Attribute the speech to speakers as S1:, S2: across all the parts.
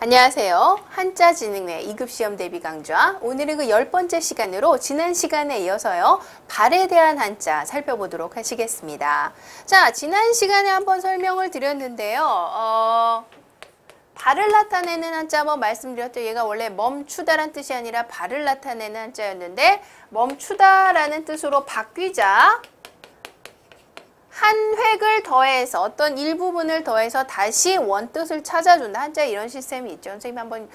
S1: 안녕하세요. 한자지능회 2급 시험 대비 강좌. 오늘은 그 10번째 시간으로 지난 시간에 이어서요. 발에 대한 한자 살펴보도록 하시겠습니다. 자, 지난 시간에 한번 설명을 드렸는데요. 발을 나타내는 한자 한번 말씀드렸죠. 얘가 원래 멈추다란 뜻이 아니라 발을 나타내는 한자였는데 멈추다라는 뜻으로 바뀌자 한 획을 더해서 어떤 일부분을 더해서 다시 원뜻을 찾아준다. 한자에 이런 시스템이 있죠. 선생님이 한번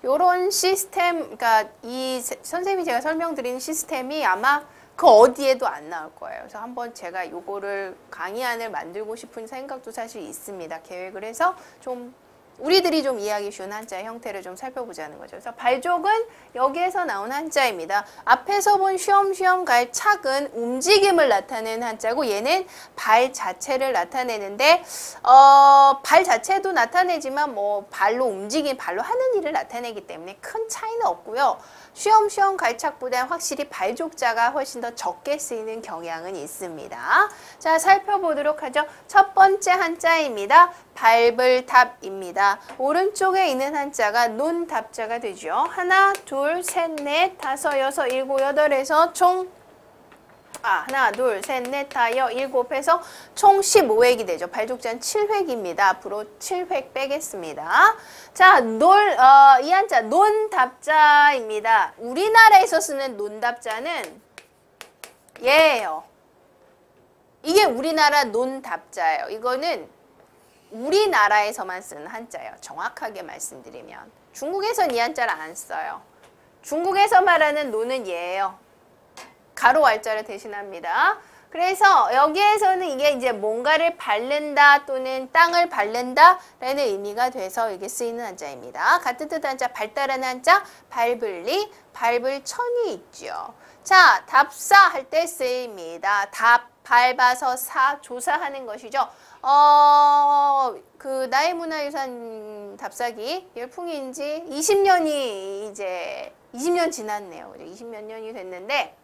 S1: 이런 시스템, 그러니까 이 선생님이 제가 설명드리는 시스템이 아마 그 어디에도 안 나올 거예요. 그래서 한번 제가 요거를 강의안을 만들고 싶은 생각도 사실 있습니다. 계획을 해서 좀 우리들이 좀 이해하기 쉬운 한자의 형태를 좀 살펴보자는 거죠. 그래서 발족은 여기에서 나온 한자입니다. 앞에서 본 쉬엄쉬엄 갈 착은 움직임을 나타내는 한자고 얘는 발 자체를 나타내는데 발 자체도 나타내지만 뭐 발로 움직임, 발로 하는 일을 나타내기 때문에 큰 차이는 없고요. 쉬엄쉬엄 갈 착보다 확실히 발족자가 훨씬 더 적게 쓰이는 경향은 있습니다. 자, 살펴보도록 하죠. 첫 번째 한자입니다. 발불답입니다. 오른쪽에 있는 한자가 논답자가 되죠. 하나, 둘, 셋, 넷, 다섯, 여섯, 일곱, 여덟에서 총 하나, 둘, 셋, 넷, 다, 일곱 해서 총 15획이 되죠. 발족자는 7획입니다. 앞으로 7획 빼겠습니다. 자, 이 한자 논답자입니다. 우리나라에서 쓰는 논답자는 얘예요. 이게 우리나라 논답자예요. 이거는 우리나라에서만 쓰는 한자예요. 정확하게 말씀드리면. 중국에선 이 한자를 안 써요. 중국에서 말하는 논은 얘예요. 가로 왈자를 대신합니다. 그래서 여기에서는 이게 이제 뭔가를 밟는다 또는 땅을 밟는다 라는 의미가 돼서 이게 쓰이는 한자입니다. 같은 뜻 한자 발달하는 한자 밟을리, 밟을천이 있죠. 자, 답사 할 때 쓰입니다. 답, 밟아서 사, 조사하는 것이죠. 그 나이문화유산 답사기 열풍인지 20년 지났네요. 20몇 년이 됐는데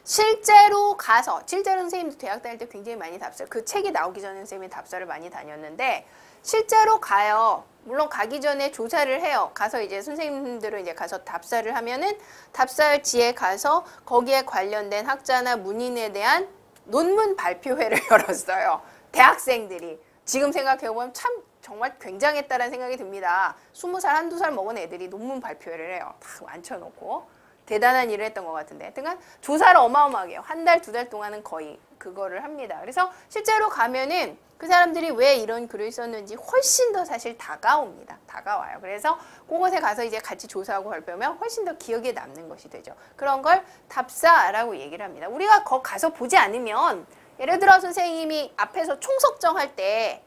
S1: 실제로 선생님도 대학 다닐 때 굉장히 많이 그 책이 나오기 전에 선생님이 답사를 많이 다녔는데 실제로 가요. 물론 가기 전에 조사를 해요. 가서 이제 선생님들은 이제 가서 답사를 하면은 답사지에 가서 거기에 관련된 학자나 문인에 대한 논문 발표회를 열었어요. 대학생들이. 지금 생각해보면 참 정말 굉장했다라는 생각이 듭니다. 20살, 한두 살 먹은 애들이 논문 발표회를 해요. 다 앉혀놓고. 대단한 일을 했던 것 같은데. 하여튼 조사를 어마어마하게 해요. 한 달, 두 달 동안은 거의 그거를 합니다. 그래서 실제로 가면은 그 사람들이 왜 이런 글을 썼는지 훨씬 더 사실 다가옵니다. 다가와요. 그래서 그곳에 가서 이제 같이 조사하고 발표하면 훨씬 더 기억에 남는 것이 되죠. 그런 걸 답사라고 얘기를 합니다. 우리가 가서 보지 않으면 예를 들어 선생님이 앞에서 총석정할 때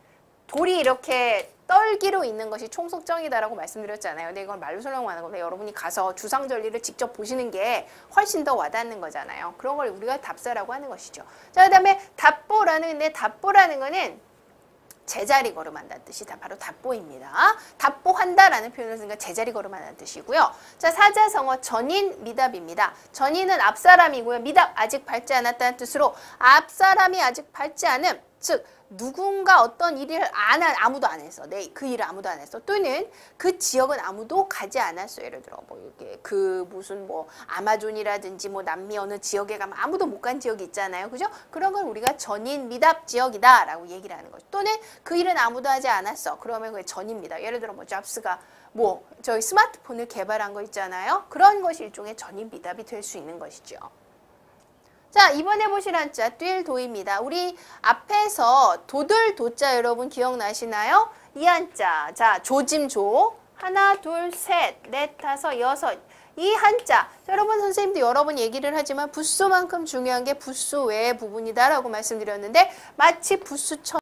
S1: 돌이 이렇게 떨기로 있는 것이 총석정이다라고 말씀드렸잖아요. 근데 이건 말로 설명하는 건데 여러분이 가서 주상절리를 직접 보시는 게 훨씬 더 와닿는 거잖아요. 그런 걸 우리가 답사라고 하는 것이죠. 자, 그 다음에 답보라는 거는 제자리 걸음한다는 뜻이 바로 답보입니다. 답보한다라는 표현을 쓰니까 제자리 걸음한다는 뜻이고요. 자, 사자성어 전인 미답입니다. 전인은 앞사람이고요. 미답 아직 밟지 않았다는 뜻으로 앞사람이 아직 밟지 않음, 즉 누군가 어떤 일을 아무도 안 했어. 그 일을 아무도 안 했어. 또는 그 지역은 아무도 가지 않았어. 예를 들어 뭐 이렇게 무슨 아마존이라든지 남미 어느 지역에 가면 아무도 못 간 지역이 있잖아요. 그죠? 그런 걸 우리가 전인 미답 지역이다라고 얘기를 하는 거죠. 또는 그 일은 아무도 하지 않았어. 그러면 그게 전입니다. 예를 들어 잡스가 저희 스마트폰을 개발한 거 있잖아요. 그런 것이 일종의 전인 미답이 될 수 있는 것이죠. 자, 이번에 보실 한자 뛸도입니다. 우리 앞에서 도들 도자 여러분 기억나시나요? 이 한자. 자, 조짐조. 하나, 둘, 셋, 넷, 다섯, 여섯. 이 한자. 여러분 선생님도 여러 번 얘기를 하지만 부수만큼 중요한 게 부수 외의 부분이다라고 말씀드렸는데 마치 부수처럼